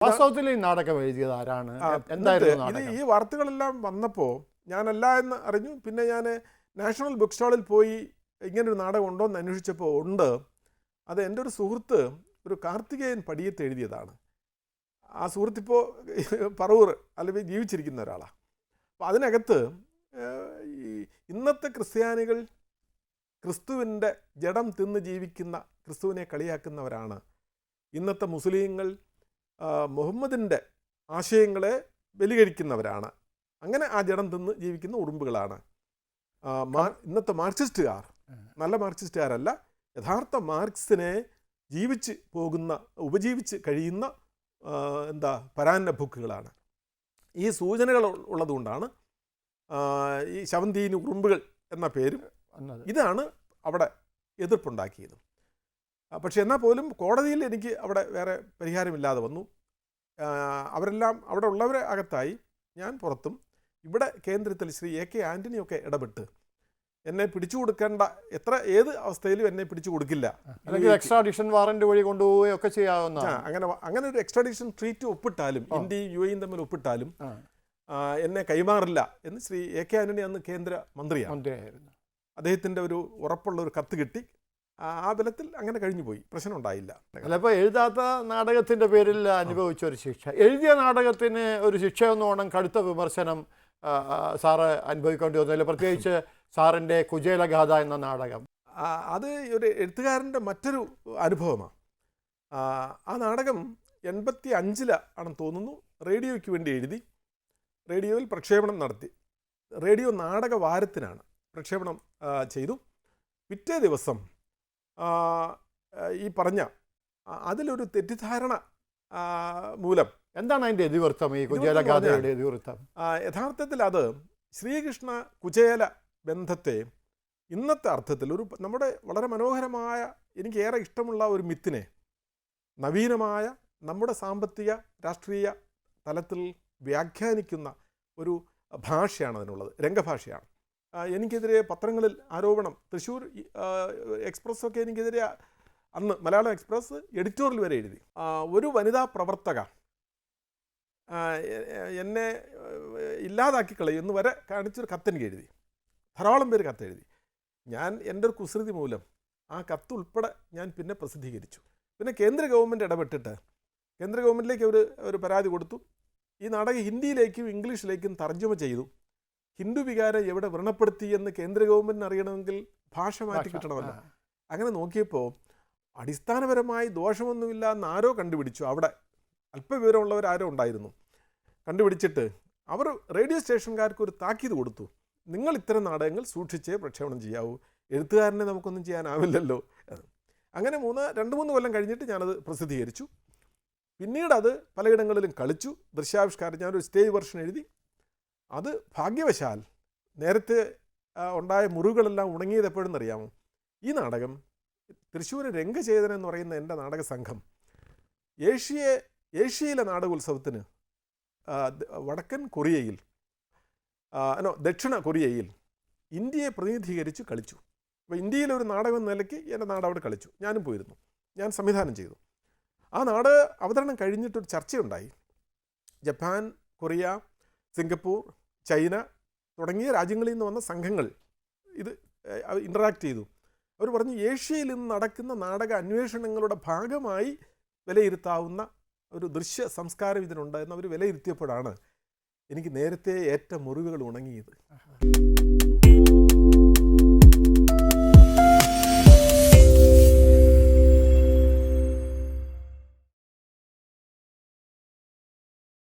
വാസ്തവത്തിൽ ഈ നാടകം എഴുതിയത് ആരാണ്? എന്തായിരുന്നു ഇത് നാടകം? ഈ വാർത്തകളെല്ലാം വന്നപ്പോൾ ഞാനല്ല എന്ന് അറിഞ്ഞു. പിന്നെ ഞാൻ നാഷണൽ ബുക്ക് സ്റ്റാളിൽ പോയി ഇങ്ങനൊരു നാടകം ഉണ്ടോ എന്ന് അന്വേഷിച്ചപ്പോൾ ഉണ്ട്. അത് എൻ്റെ ഒരു സുഹൃത്ത് ഒരു കാർത്തികേയൻ പടിയത്ത് എഴുതിയതാണ്. ആ സുഹൃത്തിപ്പോൾ പറവൂർ അല്ലെങ്കിൽ ജീവിച്ചിരിക്കുന്ന ഒരാളാണ്. അപ്പോൾ അതിനകത്ത് ഈ ഇന്നത്തെ ക്രിസ്ത്യാനികൾ ക്രിസ്തുവിൻ്റെ ജഡം തിന്ന് ജീവിക്കുന്ന ക്രിസ്തുവിനെ കളിയാക്കുന്നവരാണ്. ഇന്നത്തെ മുസ്ലിങ്ങൾ മുഹമ്മദിൻ്റെ ആശയങ്ങളെ ബലികഴിക്കുന്നവരാണ്. അങ്ങനെ ആ ജഡം തിന്ന് ജീവിക്കുന്ന ഉറുമ്പുകളാണ്. ഇന്നത്തെ മാർക്സിസ്റ്റുകാർ നല്ല മാർക്സിസ്റ്റുകാരല്ല, യഥാർത്ഥ മാർക്സിനെ ജീവിച്ച് പോകുന്ന ഉപജീവിച്ച് കഴിയുന്ന പരാന്നഭുക്കുകളാണ്. ഈ സൂചനകൾ ഉള്ളതുകൊണ്ടാണ് ഈ ശവന്തീനി ഉറുമ്പുകൾ എന്ന പേരും ഇതാണ് അവിടെ എതിർപ്പുണ്ടാക്കിയത്. പക്ഷെ എന്നാൽ പോലും കോടതിയിൽ എനിക്ക് അവിടെ വേറെ പരിഹാരമില്ലാതെ വന്നു. അവരെല്ലാം അവിടെ ഉള്ളവരെ അകത്തായി, ഞാൻ പുറത്തും. ഇവിടെ കേന്ദ്രത്തിൽ ശ്രീ എ കെ ആൻ്റണിയൊക്കെ ഇടപെട്ട് എന്നെ പിടിച്ചു കൊടുക്കേണ്ട ഏത് അവസ്ഥയിലും എന്നെ പിടിച്ചു കൊടുക്കില്ല, അല്ലെങ്കിൽ എക്സ്ട്രാഡിഷൻ വാറന്റ് വഴി കൊണ്ടുപോവുകയൊക്കെ ചെയ്യാവുന്ന അങ്ങനെ ഒരു എക്സ്ട്രാഡിഷൻ ട്രീറ്റ് ഒപ്പിട്ടാലും ഇന്ത്യയും യു എയും തമ്മിൽ ഒപ്പിട്ടാലും എന്നെ കൈമാറില്ല എന്ന് ശ്രീ എ കെ ആൻ്റണി അന്ന് കേന്ദ്ര മന്ത്രിയായിരുന്നു. അദ്ദേഹത്തിൻ്റെ ഒരു ഉറപ്പുള്ള ഒരു കത്ത് കിട്ടി. ആ ബലത്തിൽ അങ്ങനെ കഴിഞ്ഞു പോയി, പ്രശ്നം ഉണ്ടായില്ല. ചിലപ്പോൾ എഴുതാത്ത നാടകത്തിൻ്റെ പേരിൽ അനുഭവിച്ച ഒരു ശിക്ഷ, എഴുതിയ നാടകത്തിന് ഒരു ശിക്ഷ എന്നോണം കടുത്ത വിമർശനം സാറ് അനുഭവിക്കേണ്ടി വന്നില്ല. പ്രത്യേകിച്ച് സാറിൻ്റെ കുചേലഗാഥ എന്ന നാടകം. അത് ഒരു എഴുത്തുകാരൻ്റെ മറ്റൊരു അനുഭവമാണ്. ആ നാടകം 85 ആണെന്ന് തോന്നുന്നു റേഡിയോയ്ക്ക് വേണ്ടി എഴുതി, റേഡിയോയിൽ പ്രക്ഷേപണം നടത്തി. റേഡിയോ നാടക വാരത്തിനാണ് പ്രക്ഷേപണം ചെയ്തു. പിറ്റേ ദിവസം ഈ പറഞ്ഞ അതിലൊരു തെറ്റിദ്ധാരണ മൂലം എന്താണ് അതിൻ്റെ ഇതിവൃത്തം? ഈ കുചേലഗാഥയുടെ ഇതിവൃത്തം യഥാർത്ഥത്തിൽ അത് ശ്രീകൃഷ്ണ കുചേല ബന്ധത്തെ ഇന്നത്തെ അർത്ഥത്തിൽ നമ്മുടെ വളരെ മനോഹരമായ, എനിക്കേറെ ഇഷ്ടമുള്ള ഒരു മിത്തിനെ നവീനമായ നമ്മുടെ സാമ്പത്തിക രാഷ്ട്രീയ തലത്തിൽ വ്യാഖ്യാനിക്കുന്ന ഒരു ഭാഷയാണ് അതിനുള്ളത്, രംഗഭാഷയാണ്. എനിക്കെതിരെ പത്രങ്ങളിൽ ആരോപണം, തൃശ്ശൂർ എക്സ്പ്രസ്സൊക്കെ എനിക്കെതിരെ അന്ന് മലയാളം എക്സ്പ്രസ് എഡിറ്റോറിയൽ വരെ എഴുതി. ഒരു വനിതാ പ്രവർത്തക എന്നെ ഇല്ലാതാക്കി കളയുമെന്ന് വരെ കാണിച്ചൊരു കത്തെനിക്ക് എഴുതി. ധാരാളം പേര് കത്തെഴുതി. ഞാൻ എൻ്റെ ഒരു കുസൃതി മൂലം ആ കത്ത് ഉൾപ്പെടെ ഞാൻ പിന്നെ പ്രസിദ്ധീകരിച്ചു. പിന്നെ കേന്ദ്ര ഗവൺമെൻറ് ഇടപെട്ടിട്ട് കേന്ദ്ര ഗവൺമെൻറ്റിലേക്ക് ഒരു പരാതി കൊടുത്തു. ഈ നാടകം ഹിന്ദിയിലേക്കും ഇംഗ്ലീഷിലേക്കും തർജ്ജമ ചെയ്തു. ഹിന്ദു വികാരം എവിടെ വ്രണപ്പെടുത്തി എന്ന് കേന്ദ്ര ഗവൺമെൻറ്റിന് അറിയണമെങ്കിൽ ഭാഷ മാറ്റി കിട്ടണമല്ലോ. അങ്ങനെ നോക്കിയപ്പോൾ അടിസ്ഥാനപരമായി ദോഷമൊന്നുമില്ല എന്ന് ആരോ കണ്ടുപിടിച്ചു. അവിടെ അല്പവിവരമുള്ളവരാരോ ഉണ്ടായിരുന്നു. കണ്ടുപിടിച്ചിട്ട് അവർ റേഡിയോ സ്റ്റേഷൻകാർക്ക് ഒരു താക്കീത് കൊടുത്തു, നിങ്ങൾ ഇത്തരം നാടകങ്ങൾ സൂക്ഷിച്ചേ പ്രക്ഷേപണം ചെയ്യാവൂ, എഴുത്തുകാരനെ നമുക്കൊന്നും ചെയ്യാനാവില്ലല്ലോ. അങ്ങനെ 2-3 കൊല്ലം കഴിഞ്ഞിട്ട് ഞാനത് പ്രസിദ്ധീകരിച്ചു. പിന്നീട് അത് പലയിടങ്ങളിലും കളിച്ചു, ദൃശ്യാവിഷ്കാരം. ഞാനൊരു സ്റ്റേജ് വെർഷൻ എഴുതി. അത് ഭാഗ്യവശാൽ നേരത്തെ ഉണ്ടായ മുറിവുകളെല്ലാം ഉണങ്ങിയത് എപ്പോഴെന്നറിയാമോ? ഈ നാടകം തൃശ്ശൂർ രംഗചേതന എന്ന് പറയുന്ന എൻ്റെ നാടക സംഘം ഏഷ്യയിലെ നാടകോത്സവത്തിന് വടക്കൻ കൊറിയയിൽ ദക്ഷിണ കൊറിയയിൽ ഇന്ത്യയെ പ്രതിനിധീകരിച്ച് കളിച്ചു. അപ്പോൾ ഇന്ത്യയിലൊരു നാടകം നിലയ്ക്ക് എൻ്റെ നാട് അവിടെ കളിച്ചു. ഞാനും പോയിരുന്നു, ഞാൻ സംവിധാനം ചെയ്തു. ആ നാടക അവതരണം കഴിഞ്ഞിട്ടൊരു ചർച്ചയുണ്ടായി. ജപ്പാൻ, കൊറിയ, സിംഗപ്പൂർ, ചൈന തുടങ്ങിയ രാജ്യങ്ങളിൽ നിന്ന് വന്ന സംഘങ്ങൾ ഇത് ഇൻറ്ററാക്ട് ചെയ്തു. അവർ പറഞ്ഞു, ഏഷ്യയിൽ നിന്ന് നടക്കുന്ന നാടക അന്വേഷണങ്ങളുടെ ഭാഗമായി വിലയിരുത്താവുന്ന ഒരു ദൃശ്യ സംസ്കാരം ഇതിനുണ്ട് എന്ന് അവർ വിലയിരുത്തിയപ്പോഴാണ് എനിക്ക് നേരത്തെ ഏറ്റ മുറിവുകൾ ഉണങ്ങിയത്.